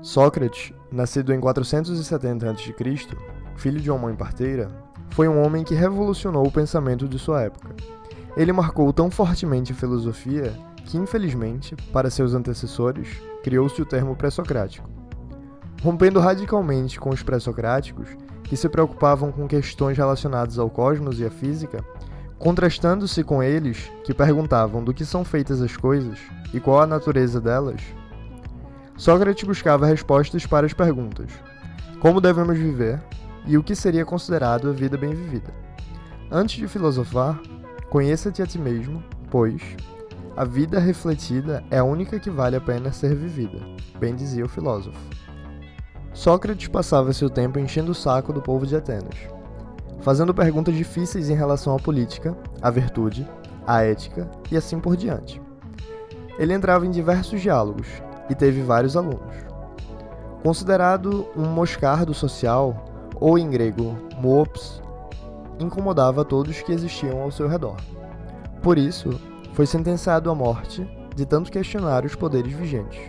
Sócrates, nascido em 470 a.C., filho de uma mãe parteira, foi um homem que revolucionou o pensamento de sua época. Ele marcou tão fortemente a filosofia que, infelizmente, para seus antecessores, criou-se o termo pré-socrático. Rompendo radicalmente com os pré-socráticos, que se preocupavam com questões relacionadas ao cosmos e à física, contrastando-se com eles, que perguntavam do que são feitas as coisas e qual a natureza delas, Sócrates buscava respostas para as perguntas: como devemos viver e o que seria considerado a vida bem vivida. Antes de filosofar, conheça-te a ti mesmo, pois a vida refletida é a única que vale a pena ser vivida, bem dizia o filósofo. Sócrates passava seu tempo enchendo o saco do povo de Atenas, fazendo perguntas difíceis em relação à política, à virtude, à ética e assim por diante. Ele entrava em diversos diálogos e teve vários alunos. Considerado um moscardo social, ou em grego, mops, incomodava todos que existiam ao seu redor. Por isso, foi sentenciado à morte de tanto questionar os poderes vigentes.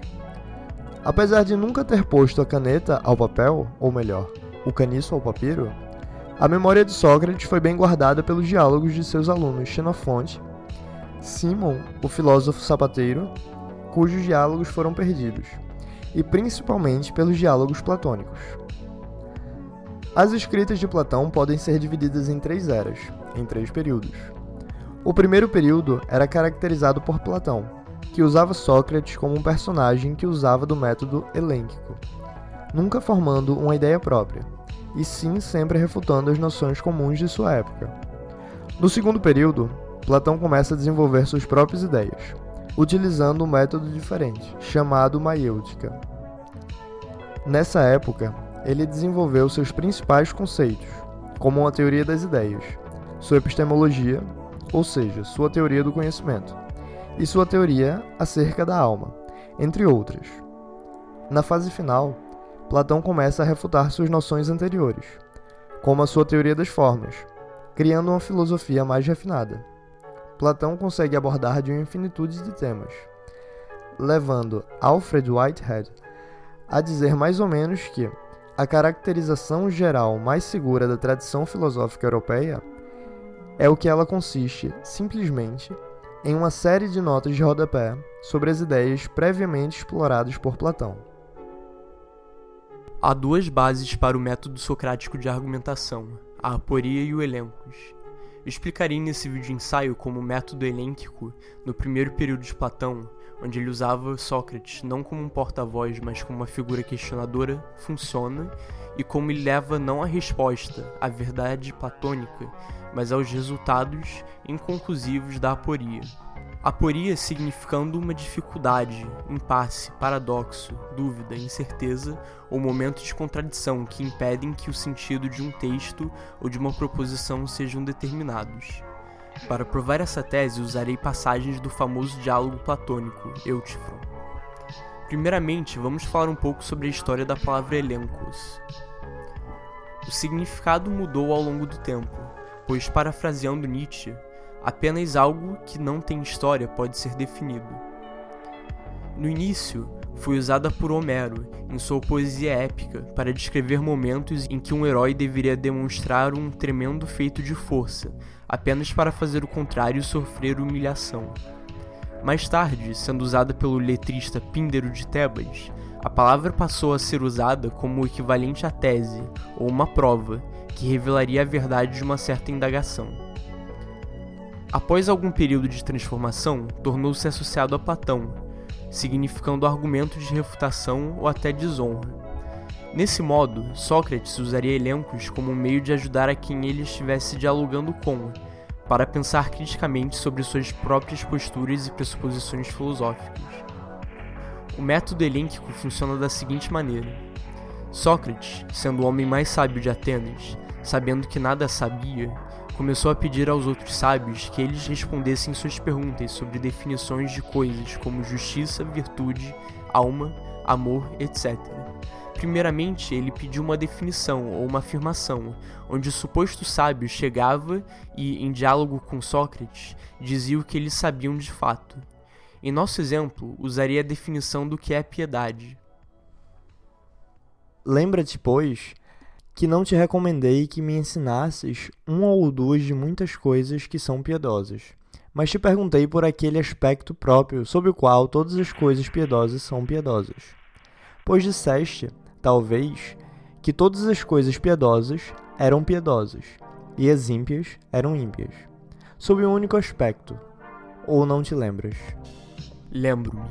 Apesar de nunca ter posto a caneta ao papel, ou melhor, o caniço ao papiro, a memória de Sócrates foi bem guardada pelos diálogos de seus alunos Xenofonte, Simon, o filósofo sapateiro, cujos diálogos foram perdidos, e principalmente pelos diálogos platônicos. As escritas de Platão podem ser divididas em três eras, em três períodos. O primeiro período era caracterizado por Platão, que usava Sócrates como um personagem que usava do método helênquico, nunca formando uma ideia própria, e sim sempre refutando as noções comuns de sua época. No segundo período, Platão começa a desenvolver suas próprias ideias, utilizando um método diferente, chamado maiêutica. Nessa época, ele desenvolveu seus principais conceitos, como a teoria das ideias, sua epistemologia, ou seja, sua teoria do conhecimento, e sua teoria acerca da alma, entre outras. Na fase final, Platão começa a refutar suas noções anteriores, como a sua teoria das formas, criando uma filosofia mais refinada. Platão consegue abordar de uma infinitude de temas, levando Alfred Whitehead a dizer mais ou menos que a caracterização geral mais segura da tradição filosófica europeia é o que ela consiste, simplesmente, em uma série de notas de rodapé sobre as ideias previamente exploradas por Platão. Há duas bases para o método socrático de argumentação, a aporia e o elencos. Eu explicarei nesse vídeo ensaio como o método helênquico, no primeiro período de Platão, onde ele usava Sócrates não como um porta-voz, mas como uma figura questionadora, funciona, e como ele leva não à resposta, à verdade platônica, mas aos resultados inconclusivos da aporia. Aporia significando uma dificuldade, impasse, paradoxo, dúvida, incerteza ou momento de contradição que impedem que o sentido de um texto ou de uma proposição sejam determinados. Para provar essa tese, usarei passagens do famoso diálogo platônico, Eutífron. Primeiramente, vamos falar um pouco sobre a história da palavra elencos. O significado mudou ao longo do tempo, pois, parafraseando Nietzsche, apenas algo que não tem história pode ser definido. No início, foi usada por Homero, em sua poesia épica, para descrever momentos em que um herói deveria demonstrar um tremendo feito de força, apenas para fazer o contrário e sofrer humilhação. Mais tarde, sendo usada pelo letrista Píndaro de Tebas, a palavra passou a ser usada como o equivalente à tese, ou uma prova, que revelaria a verdade de uma certa indagação. Após algum período de transformação, tornou-se associado a Platão, significando argumento de refutação ou até desonra. Nesse modo, Sócrates usaria elencos como um meio de ajudar a quem ele estivesse dialogando com, para pensar criticamente sobre suas próprias posturas e pressuposições filosóficas. O método helênquico funciona da seguinte maneira. Sócrates, sendo o homem mais sábio de Atenas, sabendo que nada sabia, começou a pedir aos outros sábios que eles respondessem suas perguntas sobre definições de coisas como justiça, virtude, alma, amor, etc. Primeiramente, ele pediu uma definição ou uma afirmação, onde o suposto sábio chegava e, em diálogo com Sócrates, dizia o que eles sabiam de fato. Em nosso exemplo, usaria a definição do que é piedade. Lembra-te, pois, que não te recomendei que me ensinasses uma ou duas de muitas coisas que são piedosas, mas te perguntei por aquele aspecto próprio sobre o qual todas as coisas piedosas são piedosas. Pois disseste, talvez, que todas as coisas piedosas eram piedosas, e as ímpias eram ímpias, sob um único aspecto, ou não te lembras? Lembro-me.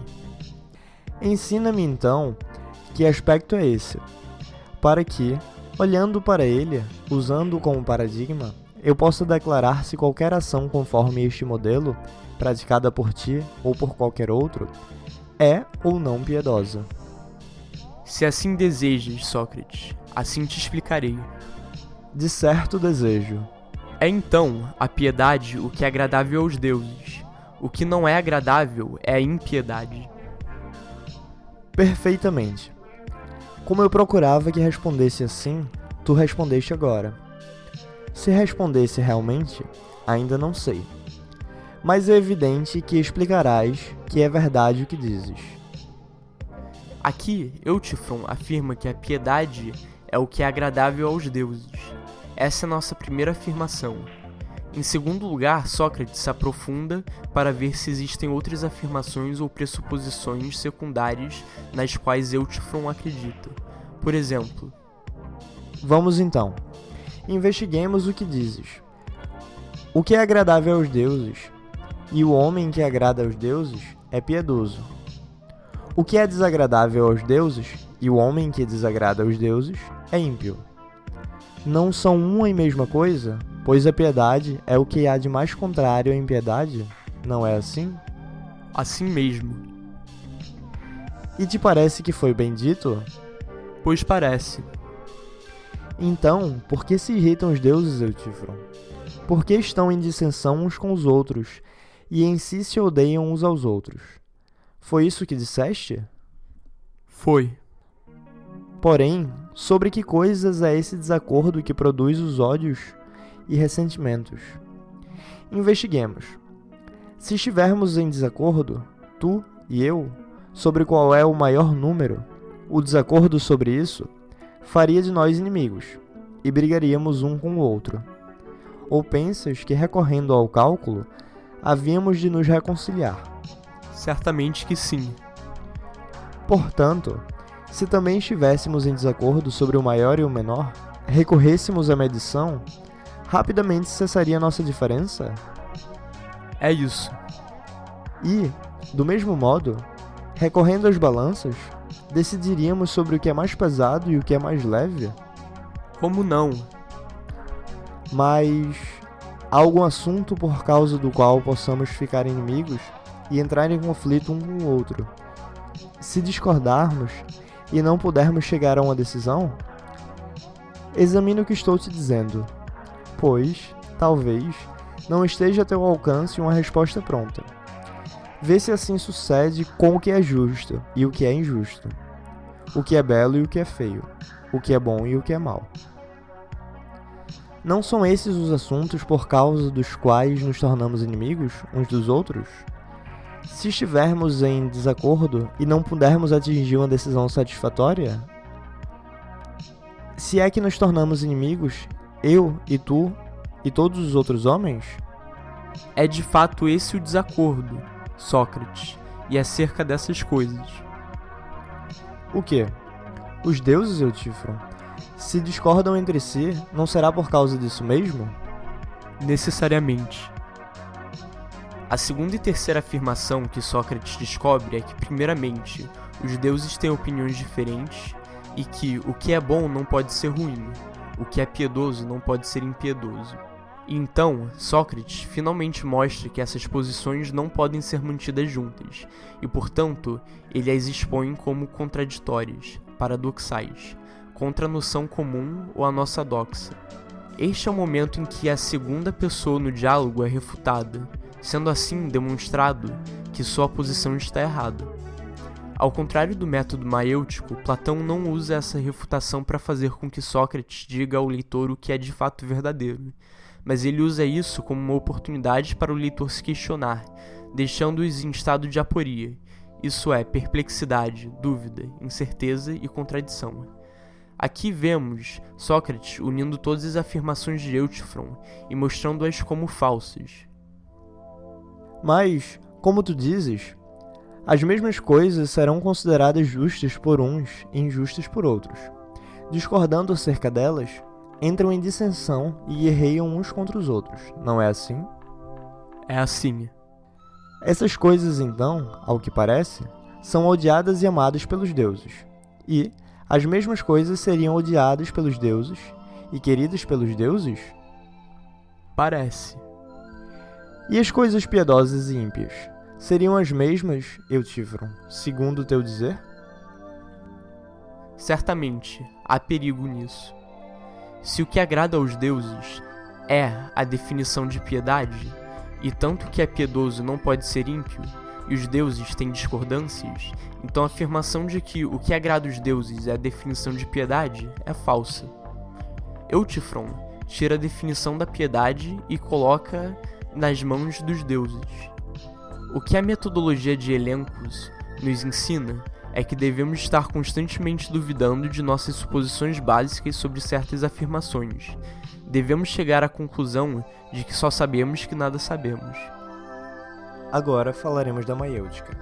Ensina-me, então, que aspecto é esse, para que, olhando para ele, usando-o como paradigma, eu possa declarar se qualquer ação conforme este modelo, praticada por ti ou por qualquer outro, é ou não piedosa. Se assim desejas, Sócrates, assim te explicarei. De certo desejo. É então a piedade o que é agradável aos deuses. O que não é agradável é a impiedade. Perfeitamente. Como eu procurava que respondesse assim, tu respondeste agora. Se respondesse realmente, ainda não sei. Mas é evidente que explicarás que é verdade o que dizes. Aqui, Eutífron afirma que a piedade é o que é agradável aos deuses. Essa é a nossa primeira afirmação. Em segundo lugar, Sócrates se aprofunda para ver se existem outras afirmações ou pressuposições secundárias nas quais Eutífron acredita. Por exemplo, vamos então. Investiguemos o que dizes. O que é agradável aos deuses, e o homem que agrada aos deuses, é piedoso. O que é desagradável aos deuses, e o homem que desagrada aos deuses, é ímpio. Não são uma e mesma coisa, pois a piedade é o que há de mais contrário à impiedade, não é assim? Assim mesmo. E te parece que foi bem dito? Pois parece. Então, por que se irritam os deuses, Eutífron? Por que estão em dissensão uns com os outros, e em si se odeiam uns aos outros? Foi isso que disseste? Foi. Porém, sobre que coisas é esse desacordo que produz os ódios e ressentimentos? Investiguemos. Se estivermos em desacordo, tu e eu, sobre qual é o maior número, o desacordo sobre isso faria de nós inimigos, e brigaríamos um com o outro. Ou pensas que, recorrendo ao cálculo, havíamos de nos reconciliar? Certamente que sim. Portanto, se também estivéssemos em desacordo sobre o maior e o menor, recorrêssemos à medição, rapidamente cessaria nossa diferença? É isso. E, do mesmo modo, recorrendo às balanças, decidiríamos sobre o que é mais pesado e o que é mais leve? Como não? Mas há algum assunto por causa do qual possamos ficar inimigos e entrar em conflito um com o outro? Se discordarmos e não pudermos chegar a uma decisão? Examine o que estou te dizendo, pois, talvez, não esteja a teu alcance uma resposta pronta. Vê se assim sucede com o que é justo e o que é injusto, o que é belo e o que é feio, o que é bom e o que é mau. Não são esses os assuntos por causa dos quais nos tornamos inimigos uns dos outros? Se estivermos em desacordo e não pudermos atingir uma decisão satisfatória? Se é que nos tornamos inimigos, eu e tu e todos os outros homens? É de fato esse o desacordo, Sócrates, e é acerca dessas coisas. O quê? Os deuses, Eutífron, se discordam entre si, não será por causa disso mesmo? Necessariamente. A segunda e terceira afirmação que Sócrates descobre é que, primeiramente, os deuses têm opiniões diferentes e que o que é bom não pode ser ruim, o que é piedoso não pode ser impiedoso. E então, Sócrates finalmente mostra que essas posições não podem ser mantidas juntas, e portanto, ele as expõe como contraditórias, paradoxais, contra a noção comum ou a nossa doxa. Este é o momento em que a segunda pessoa no diálogo é refutada, sendo assim demonstrado que sua posição está errada. Ao contrário do método maêutico, Platão não usa essa refutação para fazer com que Sócrates diga ao leitor o que é de fato verdadeiro, mas ele usa isso como uma oportunidade para o leitor se questionar, deixando-os em estado de aporia, isso é, perplexidade, dúvida, incerteza e contradição. Aqui vemos Sócrates unindo todas as afirmações de Euthyphron e mostrando-as como falsas. Mas, como tu dizes, as mesmas coisas serão consideradas justas por uns e injustas por outros. Discordando acerca delas, entram em dissensão e guerreiam uns contra os outros, não é assim? É assim. Essas coisas, então, ao que parece, são odiadas e amadas pelos deuses. E as mesmas coisas seriam odiadas pelos deuses e queridas pelos deuses? Parece. E as coisas piedosas e ímpias seriam as mesmas, Euthyphron, segundo o teu dizer? Certamente, há perigo nisso. Se o que agrada aos deuses é a definição de piedade, e tanto que é piedoso não pode ser ímpio, e os deuses têm discordâncias, então a afirmação de que o que agrada aos deuses é a definição de piedade é falsa. Euthyphron tira a definição da piedade e coloca nas mãos dos deuses. O que a metodologia de Elencos nos ensina é que devemos estar constantemente duvidando de nossas suposições básicas sobre certas afirmações. Devemos chegar à conclusão de que só sabemos que nada sabemos. Agora falaremos da maiêutica,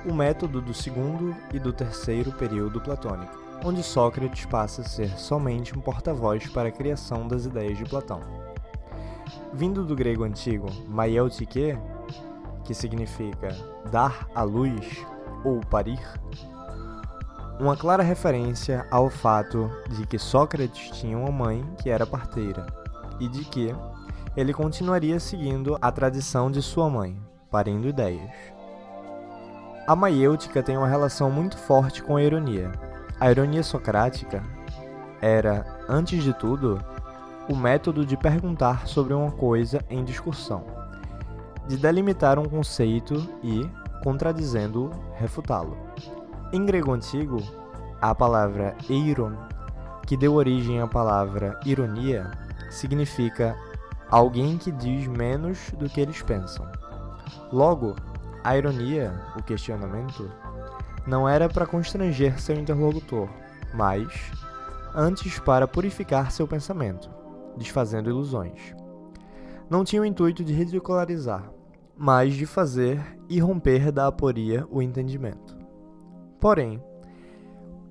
o método do segundo e do terceiro período platônico, onde Sócrates passa a ser somente um porta-voz para a criação das ideias de Platão. Vindo do grego antigo maiêutike, que significa dar à luz ou parir, uma clara referência ao fato de que Sócrates tinha uma mãe que era parteira e de que ele continuaria seguindo a tradição de sua mãe, parindo ideias. A maiêutica tem uma relação muito forte com a ironia. A ironia socrática era, antes de tudo, o método de perguntar sobre uma coisa em discussão, de delimitar um conceito e, contradizendo-o, refutá-lo. Em grego antigo, a palavra eiron, que deu origem à palavra ironia, significa alguém que diz menos do que eles pensam. Logo, a ironia, o questionamento, não era para constranger seu interlocutor, mas antes para purificar seu pensamento, desfazendo ilusões. Não tinha o intuito de ridicularizar, mas de fazer irromper da aporia o entendimento. Porém,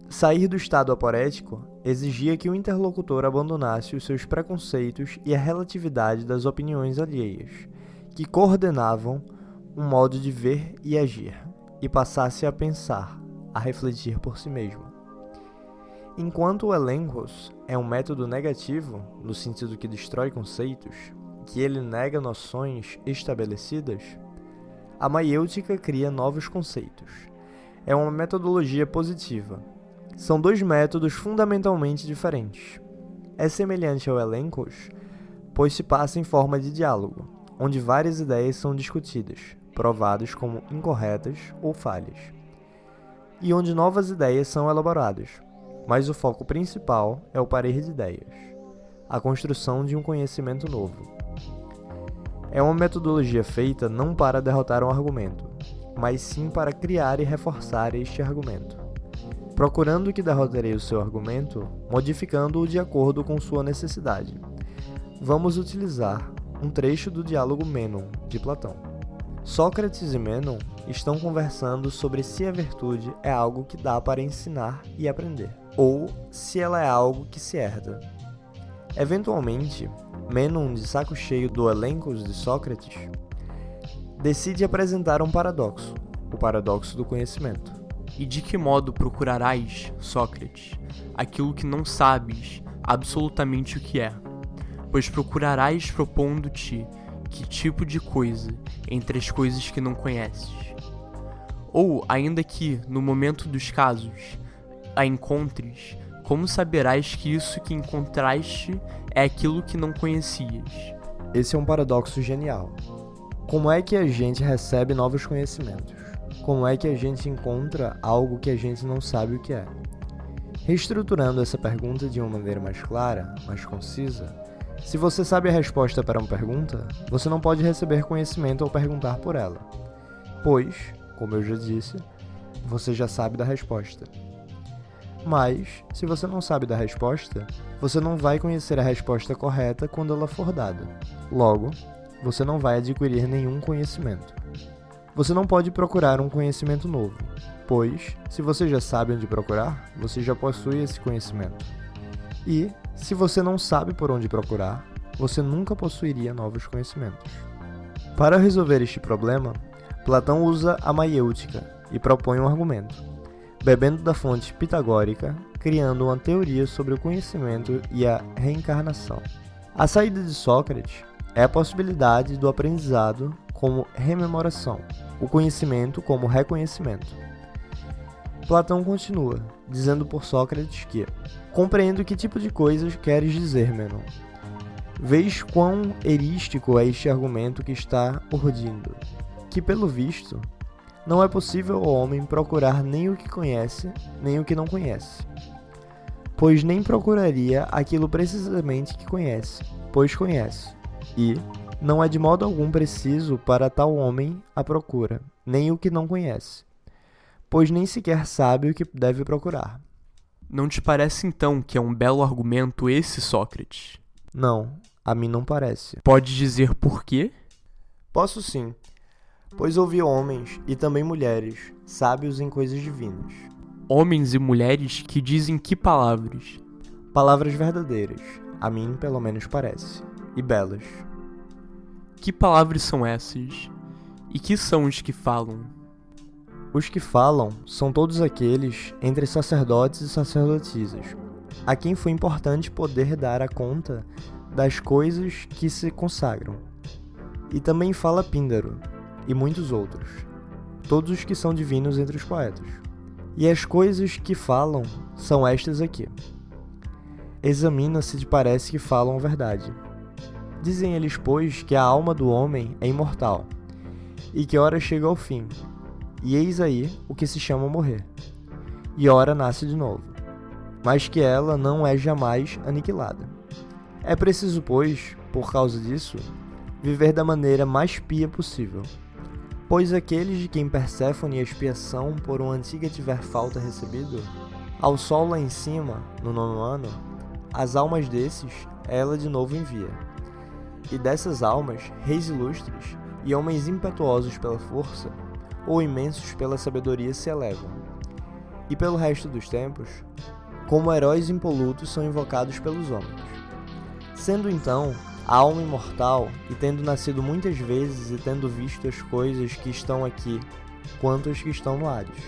sair do estado aporético exigia que o interlocutor abandonasse os seus preconceitos e a relatividade das opiniões alheias, que coordenavam um modo de ver e agir, e passasse a pensar, a refletir por si mesmo. Enquanto o elencos é um método negativo, no sentido que destrói conceitos, que ele nega noções estabelecidas, a maiêutica cria novos conceitos. É uma metodologia positiva. São dois métodos fundamentalmente diferentes. É semelhante ao elencos, pois se passa em forma de diálogo, onde várias ideias são discutidas, provadas como incorretas ou falhas, e onde novas ideias são elaboradas, mas o foco principal é o parir de ideias, a construção de um conhecimento novo. É uma metodologia feita não para derrotar um argumento, mas sim para criar e reforçar este argumento, procurando que derrotaria o seu argumento, modificando-o de acordo com sua necessidade. Vamos utilizar um trecho do diálogo Mênon, de Platão. Sócrates e Mênon estão conversando sobre se a virtude é algo que dá para ensinar e aprender, ou se ela é algo que se herda. Eventualmente, Mênon, de saco cheio do elencos de Sócrates, decide apresentar um paradoxo, o paradoxo do conhecimento. E de que modo procurarás, Sócrates, aquilo que não sabes absolutamente o que é? Pois procurarás propondo-te que tipo de coisa entre as coisas que não conheces? Ou, ainda que, no momento dos casos, a encontres, como saberás que isso que encontraste é aquilo que não conhecias? Esse é um paradoxo genial. Como é que a gente recebe novos conhecimentos? Como é que a gente encontra algo que a gente não sabe o que é? Reestruturando essa pergunta de uma maneira mais clara, mais concisa, se você sabe a resposta para uma pergunta, você não pode receber conhecimento ao perguntar por ela, pois, como eu já disse, você já sabe da resposta. Mas, se você não sabe da resposta, você não vai conhecer a resposta correta quando ela for dada. Logo, você não vai adquirir nenhum conhecimento. Você não pode procurar um conhecimento novo, pois, se você já sabe onde procurar, você já possui esse conhecimento. E, se você não sabe por onde procurar, você nunca possuiria novos conhecimentos. Para resolver este problema, Platão usa a maiêutica e propõe um argumento, bebendo da fonte pitagórica, criando uma teoria sobre o conhecimento e a reencarnação. A saída de Sócrates é a possibilidade do aprendizado como rememoração, o conhecimento como reconhecimento. Platão continua, dizendo por Sócrates que compreendo que tipo de coisas queres dizer, Menon. Vês quão erístico é este argumento que está urdindo, que pelo visto, não é possível ao homem procurar nem o que conhece, nem o que não conhece. Pois nem procuraria aquilo precisamente que conhece, pois conhece. E não é de modo algum preciso para tal homem a procura, nem o que não conhece, pois nem sequer sabe o que deve procurar. Não te parece então que é um belo argumento esse, Sócrates? Não, a mim não parece. Pode dizer por quê? Posso sim, pois ouvi homens e também mulheres, sábios em coisas divinas. Homens e mulheres que dizem que palavras? Palavras verdadeiras, a mim pelo menos parece, e belas. Que palavras são essas? E que são os que falam? Os que falam são todos aqueles entre sacerdotes e sacerdotisas, a quem foi importante poder dar a conta das coisas que se consagram. E também fala Píndaro, e muitos outros, todos os que são divinos entre os poetas. E as coisas que falam são estas aqui. Examina se te parece que falam a verdade. Dizem eles, pois, que a alma do homem é imortal, e que ora chega ao fim, e eis aí o que se chama morrer, e ora nasce de novo, mas que ela não é jamais aniquilada. É preciso, pois, por causa disso, viver da maneira mais pia possível, pois aqueles de quem Perséfone e expiação por uma antiga tiver falta recebido, ao sol lá em cima, no 9º ano, as almas desses ela de novo envia. E dessas almas, reis ilustres e homens impetuosos pela força, ou imensos pela sabedoria se elevam. E pelo resto dos tempos, como heróis impolutos são invocados pelos homens. Sendo então a alma imortal, e tendo nascido muitas vezes e tendo visto as coisas que estão aqui, quanto as que estão no Hades,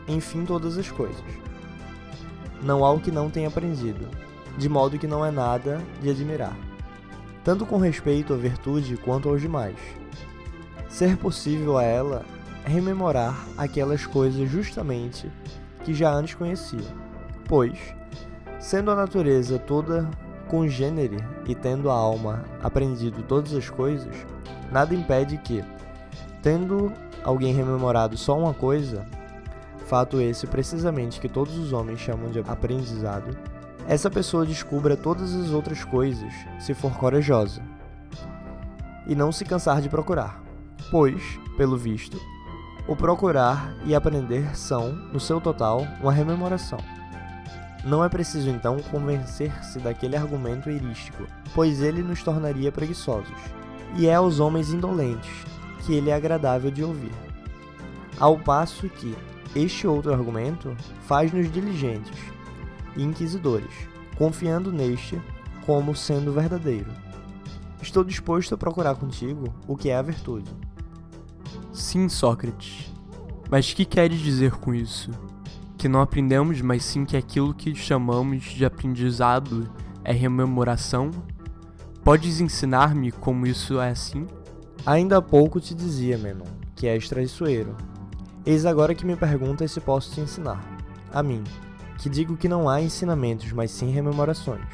enfim todas as coisas. Não há o que não tenha aprendido, de modo que não é nada de admirar, tanto com respeito à virtude quanto aos demais. Ser possível a ela rememorar aquelas coisas justamente que já antes conhecia, pois, sendo a natureza toda congênere e tendo a alma aprendido todas as coisas, nada impede que, tendo alguém rememorado só uma coisa, fato esse precisamente que todos os homens chamam de aprendizado, essa pessoa descubra todas as outras coisas, se for corajosa, e não se cansar de procurar, pois, pelo visto, o procurar e aprender são, no seu total, uma rememoração. Não é preciso então convencer-se daquele argumento erístico, pois ele nos tornaria preguiçosos, e é aos homens indolentes que ele é agradável de ouvir. Ao passo que este outro argumento faz-nos diligentes e inquisidores, confiando neste como sendo verdadeiro. Estou disposto a procurar contigo o que é a virtude. Sim, Sócrates. Mas que queres dizer com isso? Que não aprendemos, mas sim que aquilo que chamamos de aprendizado é rememoração? Podes ensinar-me como isso é assim? Ainda há pouco te dizia, Menon, que és traiçoeiro. Eis agora que me perguntas se posso te ensinar. A mim, que digo que não há ensinamentos, mas sim rememorações.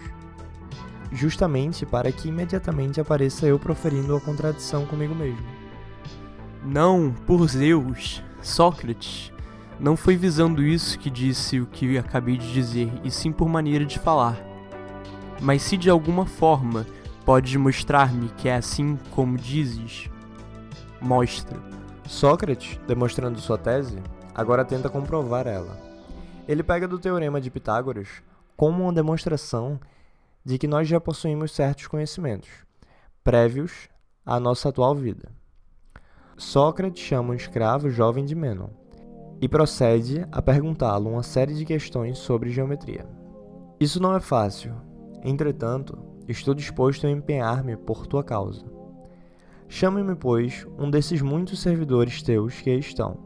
Justamente para que imediatamente apareça eu proferindo a contradição comigo mesmo. Não, por Zeus, Sócrates, não foi visando isso que disse o que acabei de dizer, e sim por maneira de falar. Mas se de alguma forma podes mostrar-me que é assim como dizes, mostra. Sócrates, demonstrando sua tese, agora tenta comprovar ela. Ele pega do Teorema de Pitágoras como uma demonstração de que nós já possuímos certos conhecimentos, prévios à nossa atual vida. Sócrates chama um escravo jovem de Mênon e procede a perguntá-lo uma série de questões sobre geometria. Isso não é fácil, entretanto, estou disposto a empenhar-me por tua causa. Chame-me, pois, um desses muitos servidores teus que aí estão,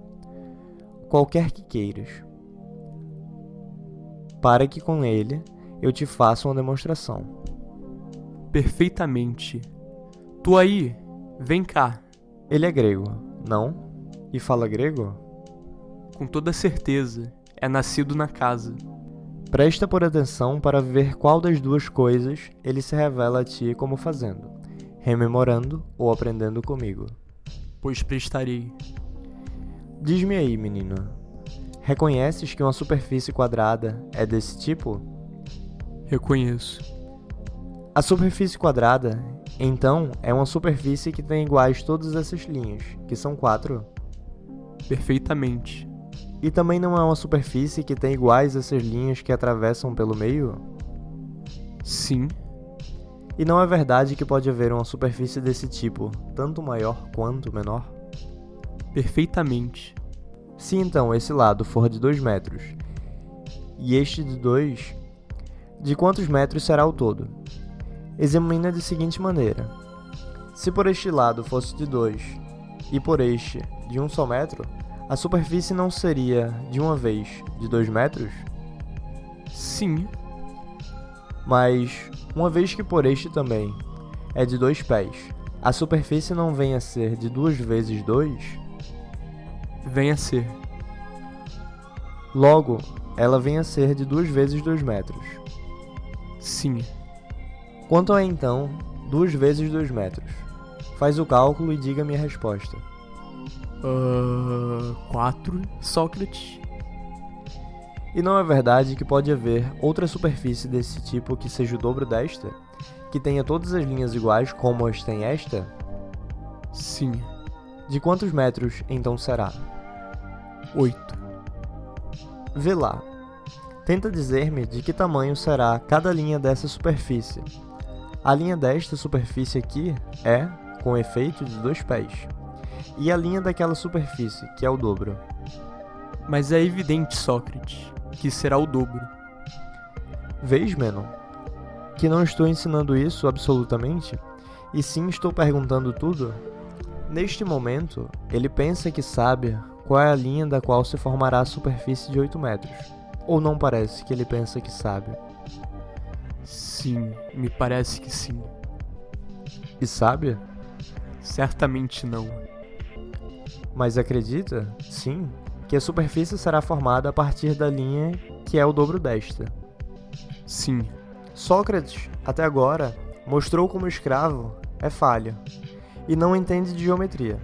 qualquer que queiras, para que com ele eu te faça uma demonstração. Perfeitamente. Tu aí, vem cá. Ele é grego, não? E fala grego? Com toda certeza, é nascido na casa. Presta por atenção para ver qual das duas coisas ele se revela a ti como fazendo, rememorando ou aprendendo comigo. Pois prestarei. Diz-me aí, menino, reconheces que uma superfície quadrada é desse tipo? Reconheço. A superfície quadrada, então, é uma superfície que tem iguais todas essas linhas, que são 4? Perfeitamente. E também não é uma superfície que tem iguais essas linhas que atravessam pelo meio? Sim. E não é verdade que pode haver uma superfície desse tipo, tanto maior quanto menor? Perfeitamente. Se então esse lado for de 2 metros, e este de 2, de quantos metros será o todo? Examina da seguinte maneira. Se por este lado fosse de 2, e por este de 1 só metro, a superfície não seria, de uma vez, de 2 metros? Sim. Mas, uma vez que por este também é de 2 pés, a superfície não vem a ser de 2 vezes 2? Vem a ser. Logo, ela vem a ser de 2 vezes 2 metros. Sim. Quanto a então, 2 vezes 2 metros? Faz o cálculo e diga-me a resposta. 4, Sócrates. E não é verdade que pode haver outra superfície desse tipo que seja o dobro desta? Que tenha todas as linhas iguais como as tem esta? Sim. De quantos metros então será? 8. Vê lá. Tenta dizer-me de que tamanho será cada linha dessa superfície. A linha desta superfície aqui é, com efeito, de 2 pés. E a linha daquela superfície, que é o dobro. Mas é evidente, Sócrates, que será o dobro. Vês, Mênon, que não estou ensinando isso absolutamente, e sim estou perguntando tudo? Neste momento, ele pensa que sabe qual é a linha da qual se formará a superfície de 8 metros. Ou não parece que ele pensa que sabe? Sim, me parece que sim. E sabe? Certamente não. Mas acredita, sim, que a superfície será formada a partir da linha que é o dobro desta. Sim. Sócrates, até agora, mostrou como o escravo é falho e não entende de geometria.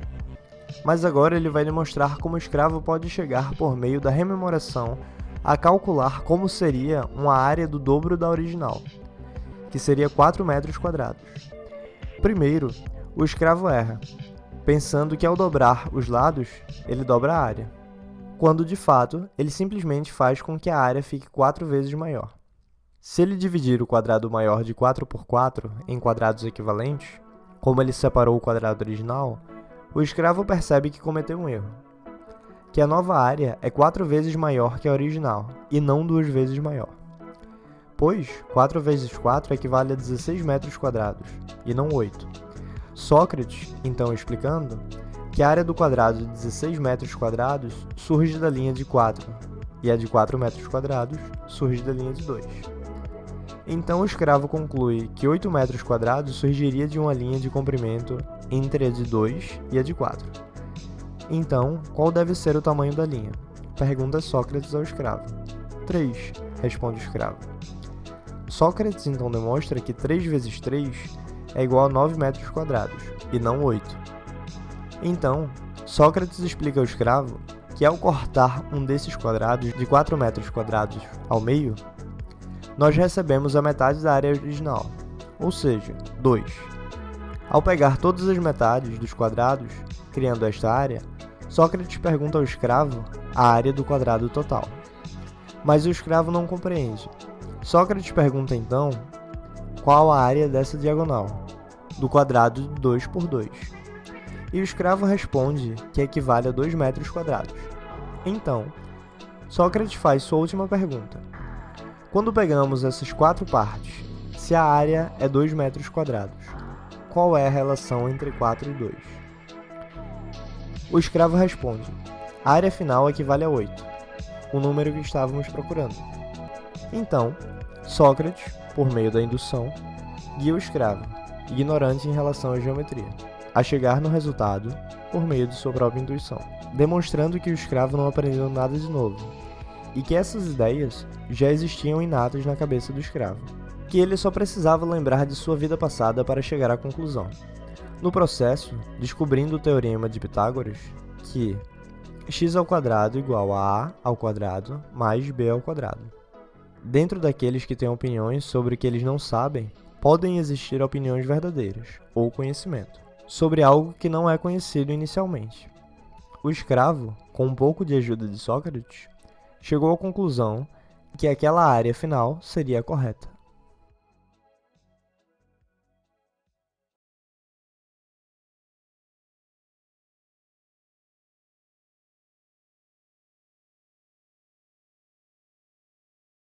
Mas agora ele vai lhe mostrar como o escravo pode chegar por meio da rememoração a calcular como seria uma área do dobro da original, que seria 4 metros quadrados. Primeiro, o escravo erra, pensando que ao dobrar os lados, ele dobra a área, quando de fato ele simplesmente faz com que a área fique 4 vezes maior. Se ele dividir o quadrado maior de 4 por 4 em quadrados equivalentes, como ele separou o quadrado original, o escravo percebe que cometeu um erro, que a nova área é 4 vezes maior que a original, e não 2 vezes maior. Pois 4 vezes 4 equivale a 16 metros quadrados, e não 8. Sócrates, então explicando, que a área do quadrado de 16 metros quadrados surge da linha de 4, e a de 4 metros quadrados surge da linha de 2. Então o escravo conclui que 8 metros quadrados surgiria de uma linha de comprimento entre a de 2 e a de 4. Então, qual deve ser o tamanho da linha? Pergunta Sócrates ao escravo. 3, responde o escravo. Sócrates então demonstra que 3 vezes 3 é igual a 9 metros quadrados, e não 8. Então, Sócrates explica ao escravo que ao cortar um desses quadrados de 4 metros quadrados ao meio, nós recebemos a metade da área original, ou seja, 2. Ao pegar todas as metades dos quadrados, criando esta área, Sócrates pergunta ao escravo a área do quadrado total. Mas o escravo não compreende. Sócrates pergunta então qual a área dessa diagonal, do quadrado de 2 por 2. E o escravo responde que equivale a 2 metros quadrados. Então, Sócrates faz sua última pergunta. Quando pegamos essas 4 partes, se a área é 2 metros quadrados, qual é a relação entre 4 e 2? O escravo responde: a área final equivale a 8, o número que estávamos procurando. Então, Sócrates, por meio da indução, guia o escravo, ignorante em relação à geometria, a chegar no resultado por meio de sua própria intuição, demonstrando que o escravo não aprendeu nada de novo, e que essas ideias já existiam inatas na cabeça do escravo, que ele só precisava lembrar de sua vida passada para chegar à conclusão. No processo, descobrindo o teorema de Pitágoras, que x² igual a a ao quadrado mais b ao quadrado. Dentro daqueles que têm opiniões sobre o que eles não sabem, podem existir opiniões verdadeiras, ou conhecimento, sobre algo que não é conhecido inicialmente. O escravo, com um pouco de ajuda de Sócrates, chegou à conclusão que aquela área final seria a correta.